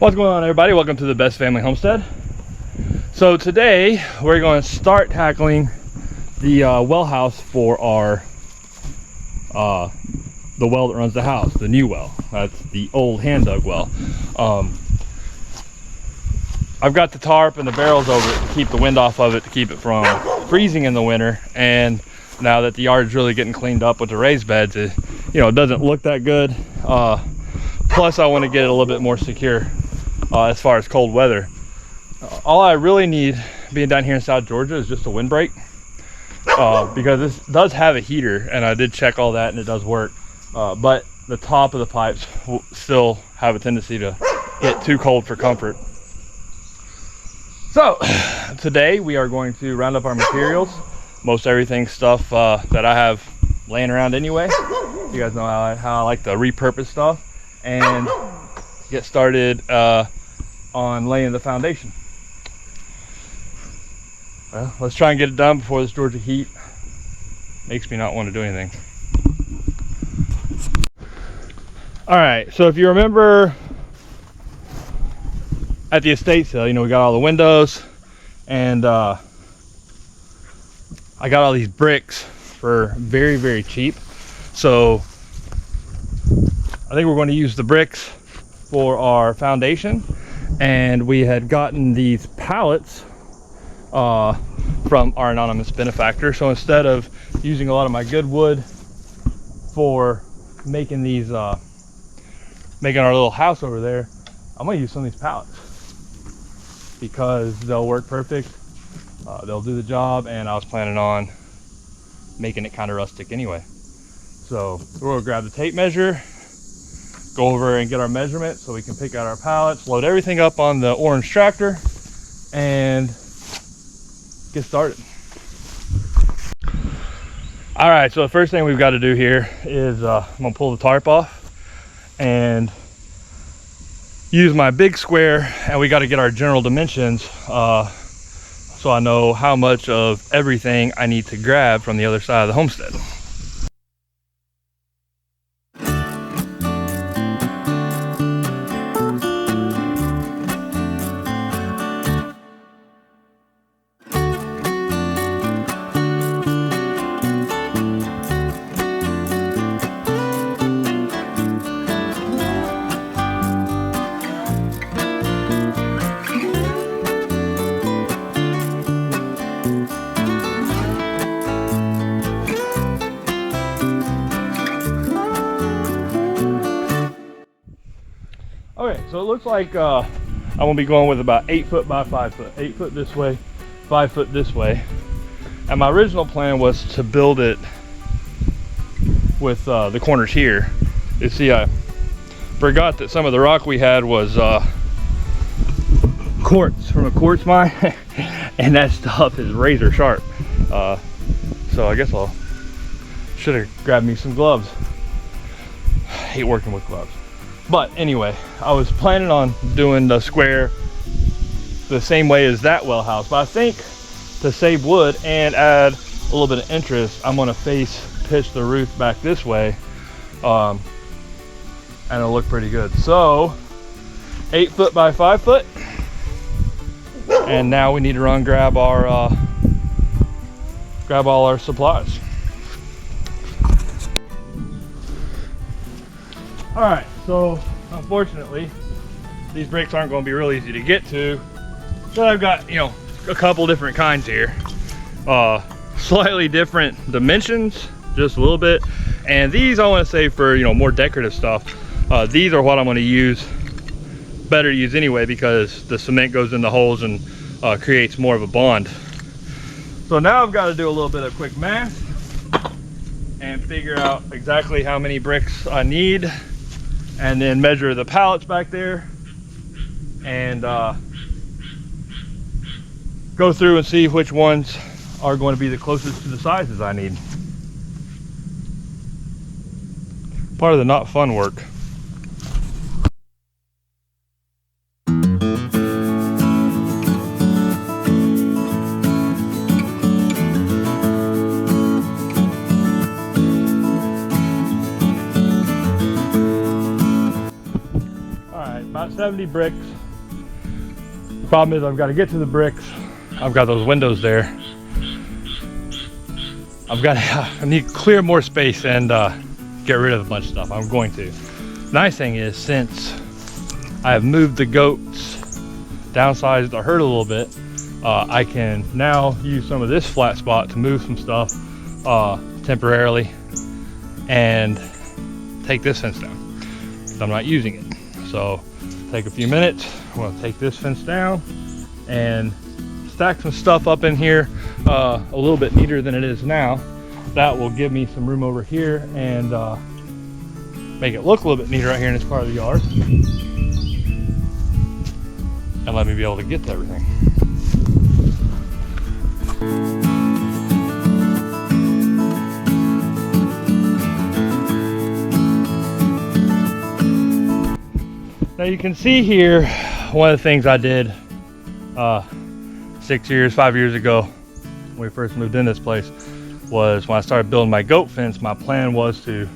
What's going on, everybody? Welcome to the Best Family Homestead. So today we're going to start tackling the well house for our the well that runs the house, the new well. That's the old hand dug well. I've got the tarp and the barrels over it to keep the wind off of it, to keep it from freezing in the winter. And now that the yard's really getting cleaned up with the raised beds, it doesn't look that good. Plus I want to get it a little bit more secure as far as cold weather. All I really need, being down here in South Georgia, is just a windbreak, because this does have a heater, and I did check all that and it does work, but the top of the pipes will still have a tendency to get too cold for comfort. So today we are going to round up our materials, most everything stuff that I have laying around anyway. You guys know how I like to repurpose stuff, and get started on laying the foundation. Well, let's try and get it done before this Georgia heat makes me not want to do anything. All right, so if you remember at the estate sale, we got all the windows, and I got all these bricks for very, very cheap. So I think we're going to use the bricks for our foundation, and we had gotten these pallets from our anonymous benefactor. So instead of using a lot of my good wood for making these making our little house over there, I'm gonna use some of these pallets because they'll work perfect. They'll do the job, and I was planning on making it kind of rustic anyway. So we're gonna grab the tape measure, go over and get our measurement so we can pick out our pallets, load everything up on the orange tractor, and get started. All right, so the first thing we've got to do here is I'm gonna pull the tarp off and use my big square, and we got to get our general dimensions so I know how much of everything I need to grab from the other side of the homestead. Okay, so it looks like I'm gonna be going with about 8 foot by 5 foot, 8 foot this way, 5 foot this way. And my original plan was to build it with the corners here. You see, I forgot that some of the rock we had was quartz, from a quartz mine, and that stuff is razor sharp. So I guess should have grabbed me some gloves. I hate working with gloves. But anyway, I was planning on doing the square the same way as that well house, but I think to save wood and add a little bit of interest, I'm gonna pitch the roof back this way, and it'll look pretty good. So 8 foot by 5 foot, and now we need to run grab all our supplies. All right, so unfortunately these bricks aren't going to be real easy to get to, so I've got a couple different kinds here, slightly different dimensions, just a little bit, and these I want to save for more decorative stuff. These are what I'm going to use, better to use anyway, because the cement goes in the holes and creates more of a bond. So now I've got to do a little bit of quick math and figure out exactly how many bricks I need, and then measure the pallets back there, and go through and see which ones are going to be the closest to the sizes I need. Part of the not fun work. right, about 70 bricks. The problem is I've got to get to the bricks. I've got those windows there. I need to clear more space and get rid of a bunch of stuff. I'm going to. Nice thing is, since I have moved the goats, downsized the herd a little bit, I can now use some of this flat spot to move some stuff temporarily and take this fence down, because I'm not using it. So take a few minutes. I'm going to take this fence down and stack some stuff up in here a little bit neater than it is now. That will give me some room over here and make it look a little bit neater right here in this part of the yard, and let me be able to get to everything. Now you can see here, one of the things I did 5 years ago when we first moved in this place was, when I started building my goat fence, my plan was to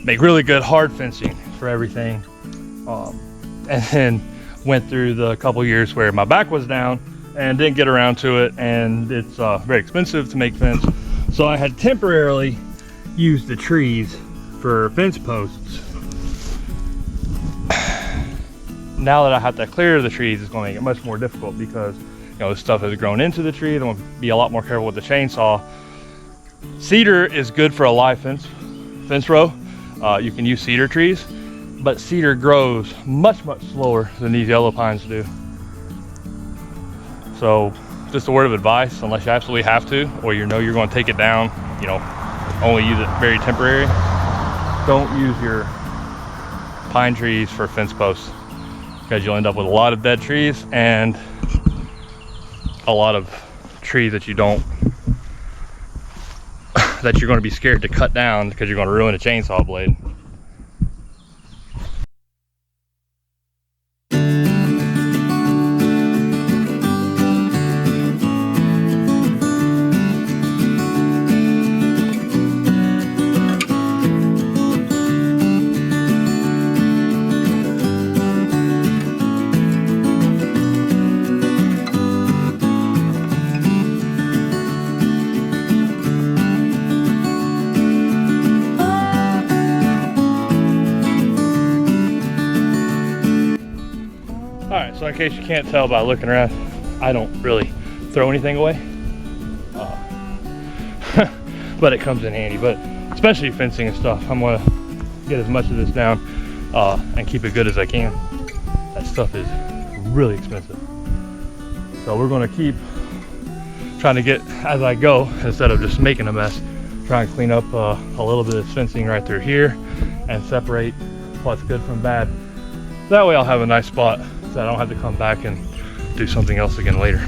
make really good hard fencing for everything, and then went through the couple years where my back was down and didn't get around to it, and it's very expensive to make fence, so I had temporarily used the trees for fence posts. Now that I have to clear the trees, it's going to make it much more difficult, because this stuff has grown into the tree. I'm going to be a lot more careful with the chainsaw. Cedar is good for a live fence row. You can use cedar trees, but cedar grows much slower than these yellow pines do. So just a word of advice, unless you absolutely have to, or you're going to take it down, only use it very temporary, don't use your pine trees for fence posts, because you'll end up with a lot of dead trees and a lot of trees that you're going to be scared to cut down because you're going to ruin a chainsaw blade. So in case you can't tell by looking around, I don't really throw anything away, but it comes in handy. But especially fencing and stuff, I'm gonna get as much of this down and keep it good as I can. That stuff is really expensive, so we're gonna keep trying to get, as I go, instead of just making a mess, try and clean up a little bit of fencing right through here and separate what's good from bad. That way I'll have a nice spot, so I don't have to come back and do something else again later.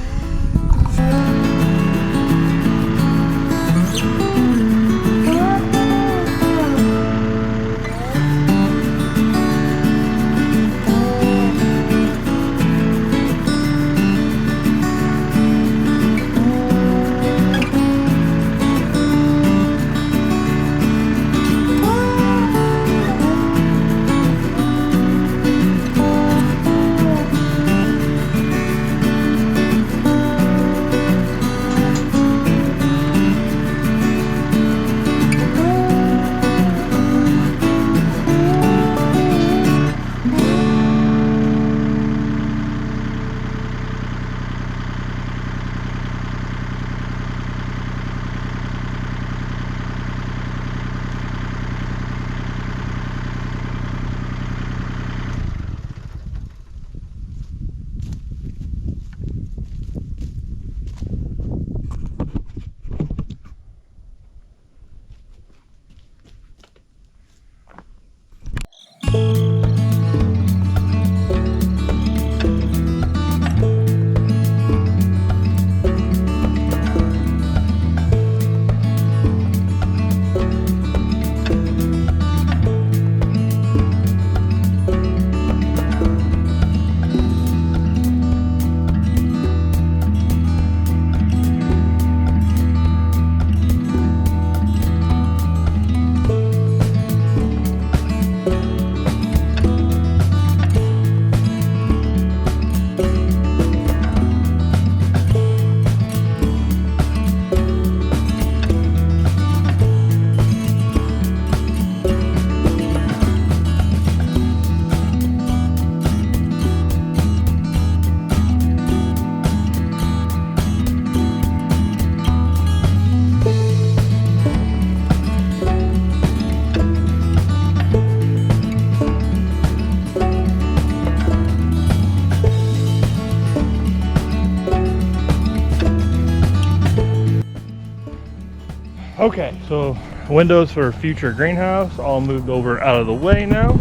Okay, so windows for future greenhouse all moved over out of the way now.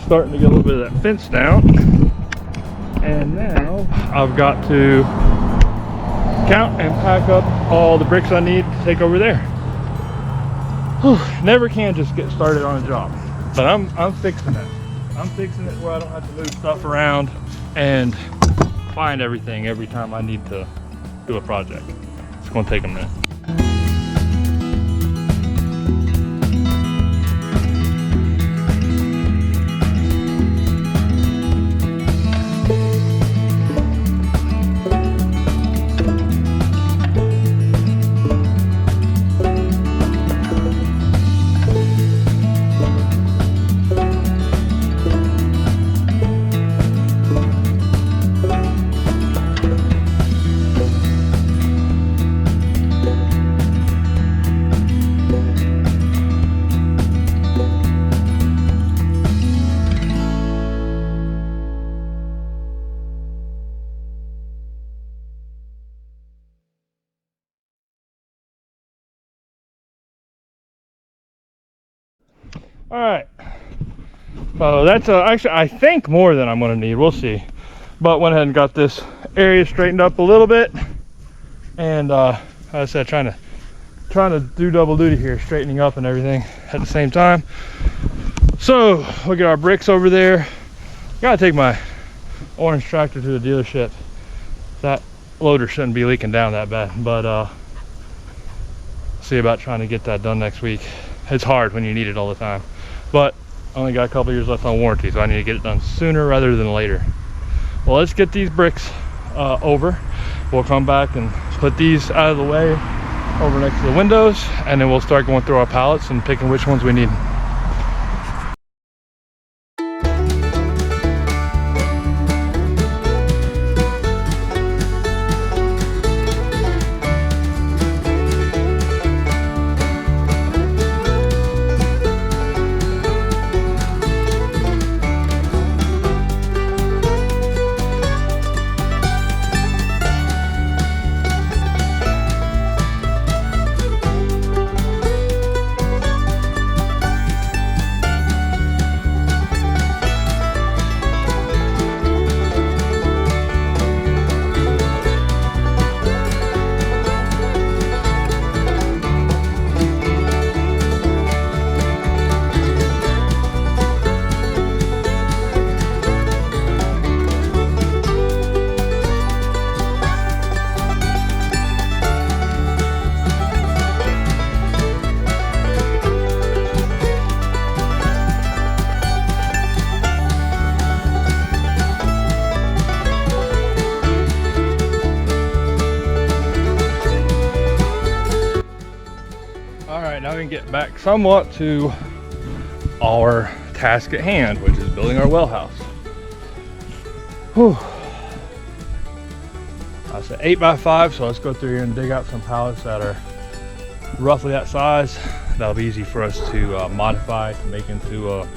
Starting to get a little bit of that fence down. And now I've got to count and pack up all the bricks I need to take over there. Whew, never can just get started on a job, but I'm fixing it. I'm fixing it where I don't have to move stuff around and find everything every time I need to do a project. It's going to take a minute. All right, so that's actually I think more than I'm going to need. We'll see. But went ahead and got this area straightened up a little bit, and as I said, trying to do double duty here, straightening up and everything at the same time. So we'll get our bricks over there. Gotta take my orange tractor to the dealership. That loader shouldn't be leaking down that bad, but see about trying to get that done next week. It's hard when you need it all the time, but I only got a couple years left on warranty, so I need to get it done sooner rather than later. Well, let's get these bricks over. We'll come back and put these out of the way over next to the windows, and then we'll start going through our pallets and picking which ones we need. Now we can get back somewhat to our task at hand, which is building our well house. Whew. I said 8x5, so let's go through here and dig out some pallets that are roughly that size. That'll be easy for us to modify to make into a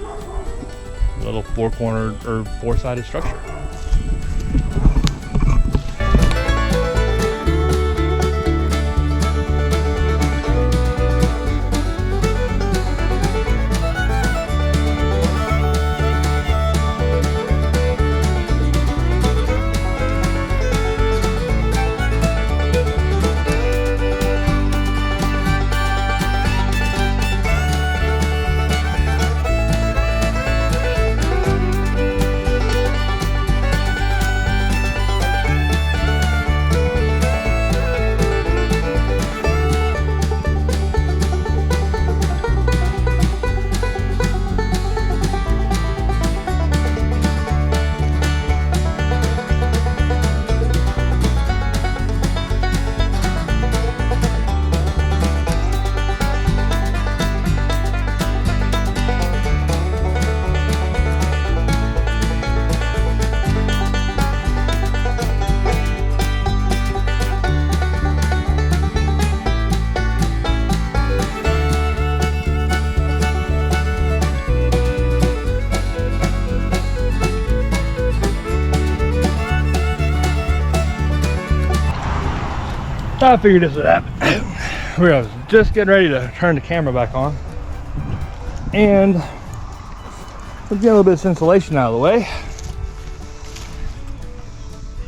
little four-cornered or four-sided structure. I figured this would happen. we're just getting ready to turn the camera back on, and let's get a little bit of insulation out of the way.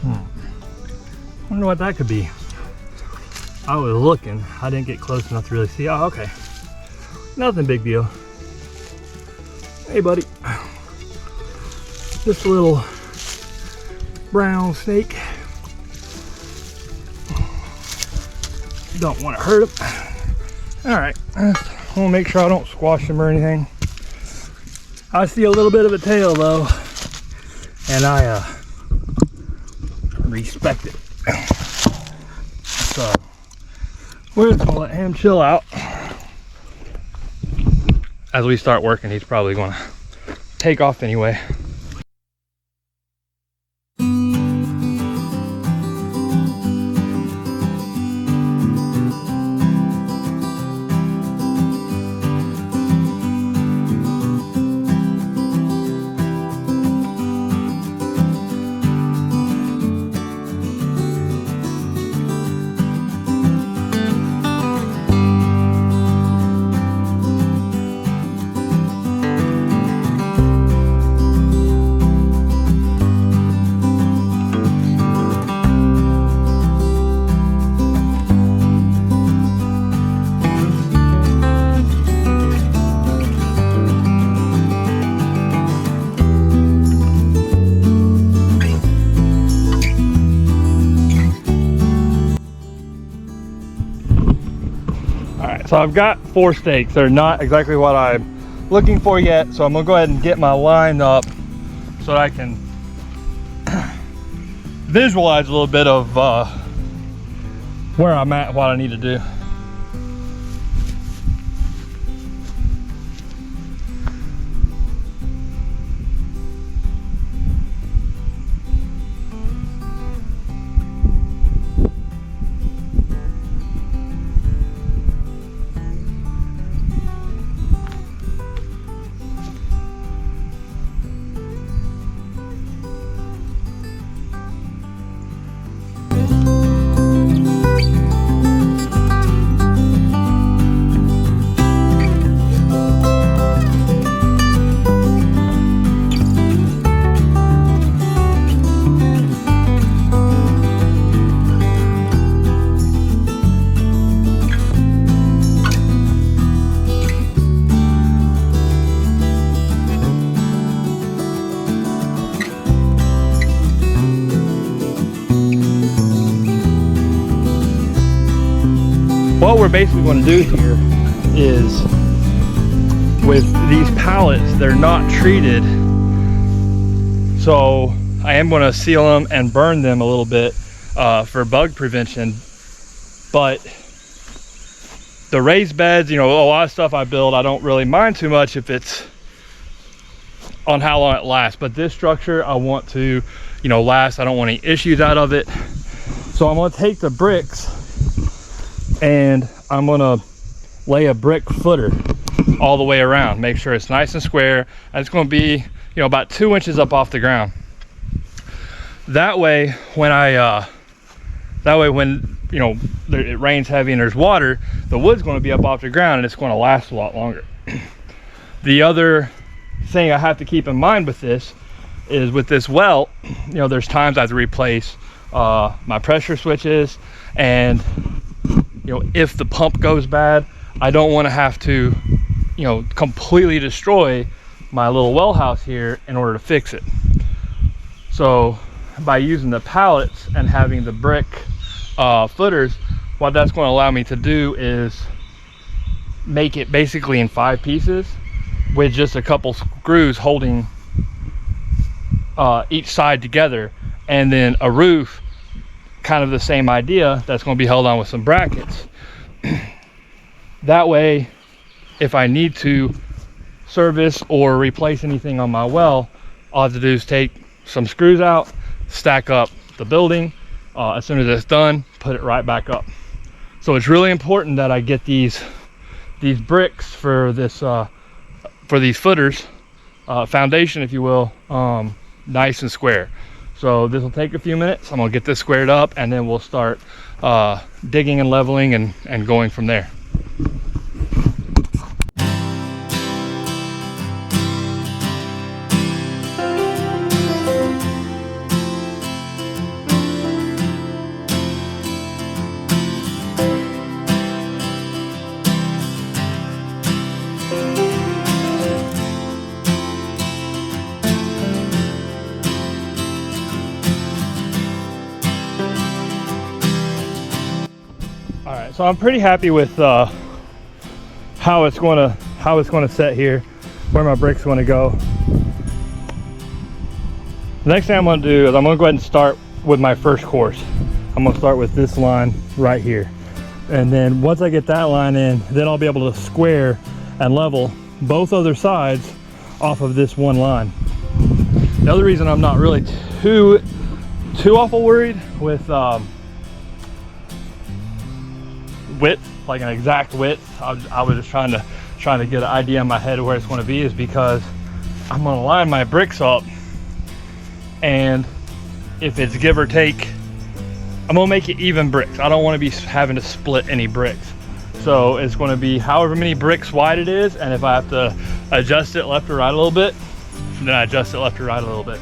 I wonder what that could be. I was looking, I didn't get close enough to really see. Oh, okay, nothing big deal. Hey buddy, just a little brown snake. Don't want to hurt him. All right, I want to make sure I don't squash him or anything. I see a little bit of a tail though, and I respect it. So we're just gonna let him chill out. As we start working, he's probably gonna take off anyway. So I've got 4 stakes. They're not exactly what I'm looking for yet, so I'm gonna go ahead and get my line up so that I can visualize a little bit of where I'm at, what I need to do. What we're basically going to do here is, with these pallets, they're not treated, so I am going to seal them and burn them a little bit for bug prevention. But the raised beds, you know, a lot of stuff I build, I don't really mind too much if it's on how long it lasts, but this structure I want to, you know, last. I don't want any issues out of it. So I'm going to take the bricks and I'm gonna lay a brick footer all the way around, make sure it's nice and square, and it's going to be, you know, about 2 inches up off the ground. That way when when you know it rains heavy and there's water, the wood's going to be up off the ground and it's going to last a lot longer. The other thing I have to keep in mind with this is, with this well, you know, there's times I have to replace my pressure switches, and you know, if the pump goes bad, I don't want to have to, you know, completely destroy my little well house here in order to fix it. So by using the pallets and having the brick footers, what that's going to allow me to do is make it basically in 5 pieces with just a couple screws holding each side together, and then a roof, kind of the same idea, that's going to be held on with some brackets. That way, if I need to service or replace anything on my well, all I have to do is take some screws out, stack up the building. As soon as it's done, put it right back up. So it's really important that I get these bricks for this for these footers, foundation if you will, nice and square. So this will take a few minutes. I'm gonna get this squared up, and then we'll start digging and leveling and going from there. So I'm pretty happy with how it's going to set here, where my brick's going to go. The next thing I'm going to do is I'm going to go ahead and start with my first course. I'm going to start with this line right here, and then once I get that line in, then I'll be able to square and level both other sides off of this one line. The other reason I'm not really too awful worried with width, like an exact width, I was just trying to get an idea in my head of where it's going to be, is because I'm going to line my bricks up, and if it's give or take, I'm going to make it even bricks. I don't want to be having to split any bricks, so it's going to be however many bricks wide it is, and if I have to adjust it left or right a little bit, then I adjust it left or right a little bit.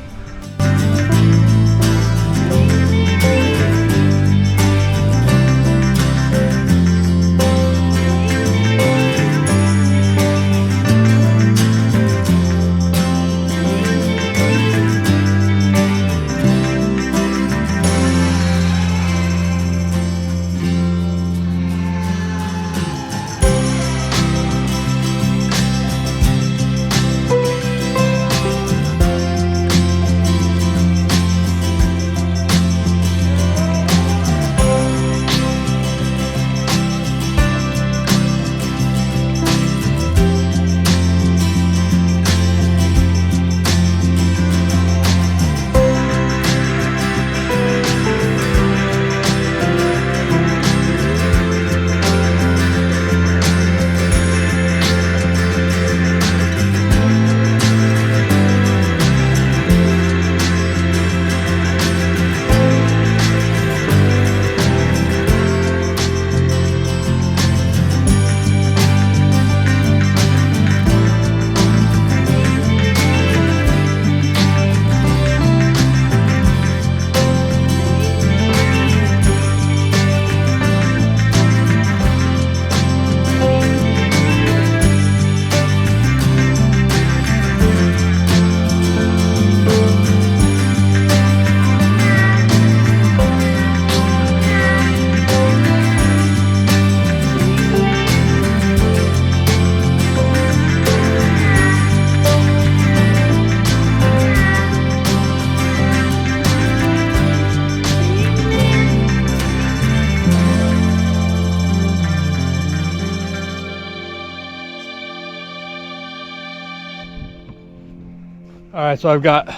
All right, so I've got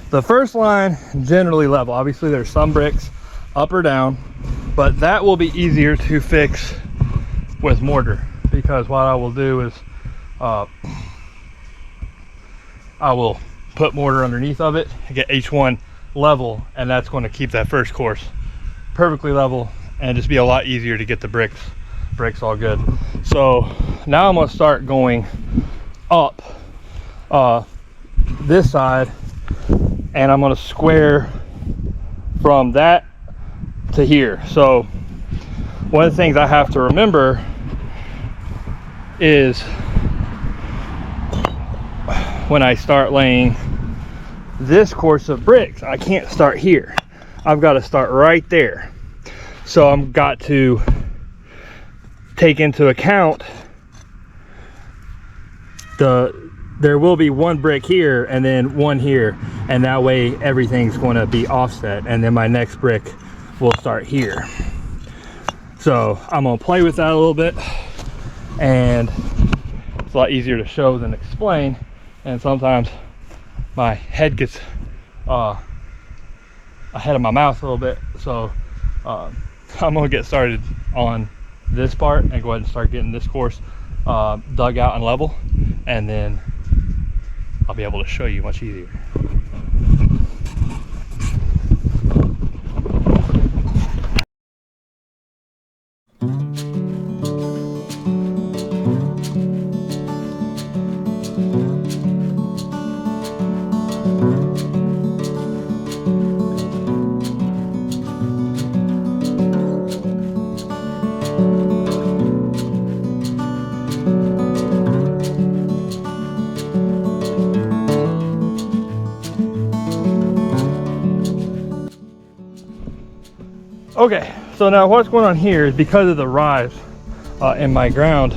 the first line generally level. Obviously there's some bricks up or down, but that will be easier to fix with mortar, because what I will do is I will put mortar underneath of it, get each one level, and that's going to keep that first course perfectly level and just be a lot easier to get the bricks all good. So now I'm going to start going up this side, and I'm going to square from that to here. So one of the things I have to remember is when I start laying this course of bricks, I can't start here. I've got to start right there. So I've got to take into account there will be one brick here and then one here, and that way everything's going to be offset, and then my next brick will start here. So I'm going to play with that a little bit, and it's a lot easier to show than explain, and sometimes my head gets ahead of my mouth a little bit. So I'm going to get started on this part and go ahead and start getting this course dug out and level, and then I'll be able to show you much easier. Okay, so now what's going on here is because of the rise in my ground,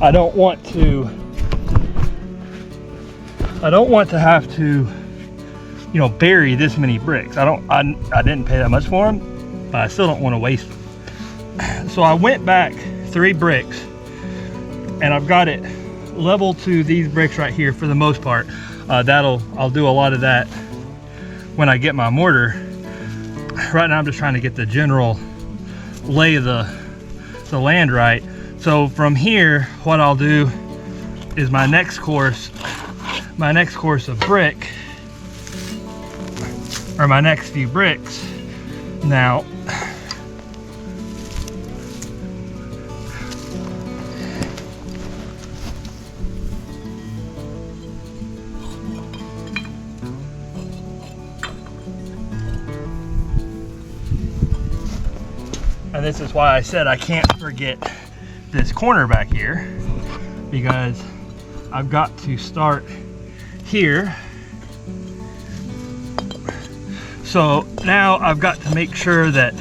I don't want to have to, you know, bury this many bricks. I didn't pay that much for them, but I still don't want to waste them. So I went back 3 bricks, and I've got it level to these bricks right here for the most part. I'll do a lot of that when I get my mortar. Right now I'm just trying to get the general lay of the land right. So from here, what I'll do is my next course of brick, or my next few bricks. Now, and this is why I said I can't forget this corner back here, because I've got to start here. So now I've got to make sure that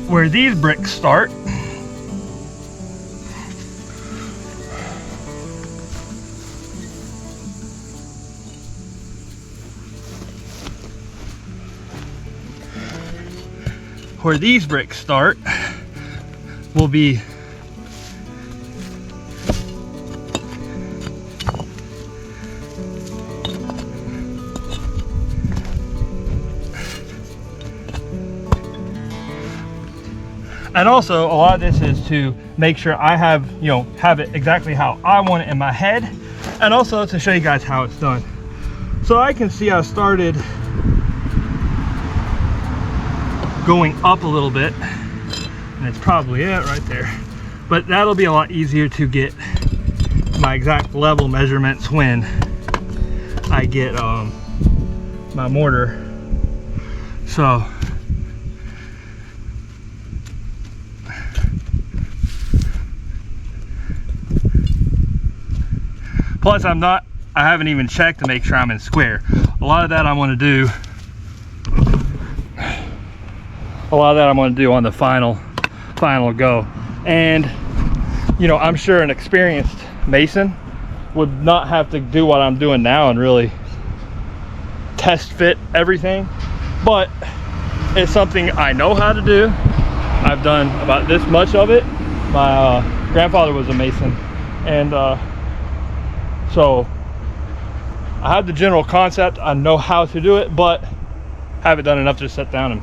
where these bricks start, will be and also a lot of this is to make sure I have it exactly how I want it in my head, and also to show you guys how it's done. So I can see I started going up a little bit, and it's probably it right there, but that'll be a lot easier to get my exact level measurements when I get my mortar. So plus I haven't even checked to make sure I'm in square. A lot of that I'm going to do on the final go. And I'm sure an experienced mason would not have to do what I'm doing now and really test fit everything, but it's something I know how to do. I've done about this much of it. My grandfather was a mason, and so I have the general concept. I know how to do it, but haven't done enough to sit down and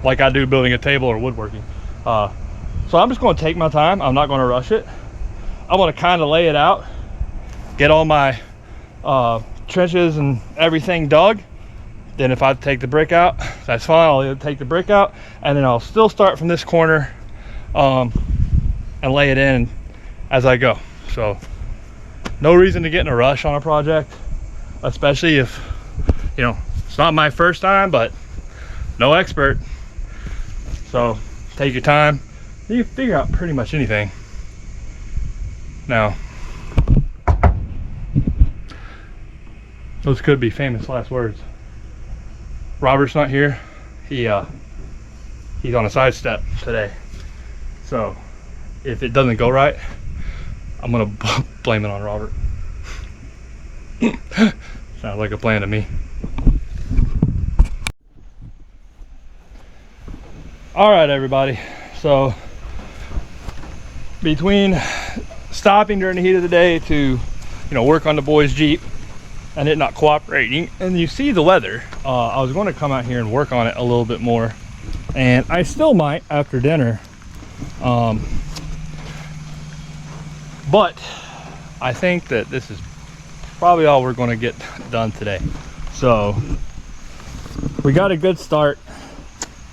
like I do building a table or woodworking. So I'm just going to take my time. I'm not going to rush it. I want to kind of lay it out, get all my trenches and everything dug. Then if I take the brick out, that's fine. I'll either take the brick out, and then I'll still start from this corner and lay it in as I go. So no reason to get in a rush on a project, especially if it's not my first time, but no expert. So take your time. You can figure out pretty much anything. Now, those could be famous last words. Robert's not here. He's on a side step today. So if it doesn't go right, I'm gonna blame it on Robert. Sounds like a plan to me. All right, everybody. So between stopping during the heat of the day to work on the boys' Jeep and it not cooperating, and you see the weather, I was going to come out here and work on it a little bit more, and I still might after dinner, but I think that this is probably all we're going to get done today. So we got a good start,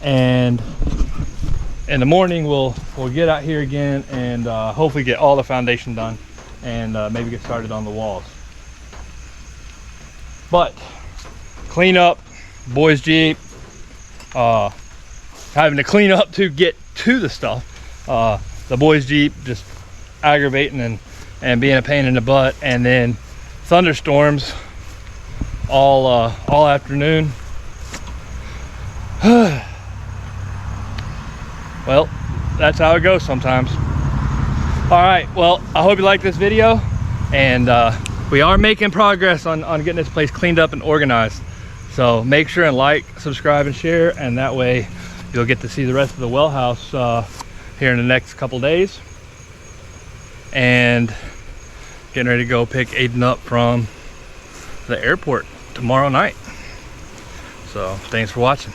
and in the morning we'll get out here again and hopefully get all the foundation done and maybe get started on the walls. But clean up, boys Jeep, having to clean up to get to the stuff. The boys Jeep just aggravating and being a pain in the butt, and then thunderstorms all afternoon. Well, that's how it goes sometimes. All right, well, I hope you like this video, and we are making progress on getting this place cleaned up and organized. So make sure and like, subscribe, and share, and that way you'll get to see the rest of the well house here in the next couple days. And getting ready to go pick Aiden up from the airport tomorrow night. So thanks for watching.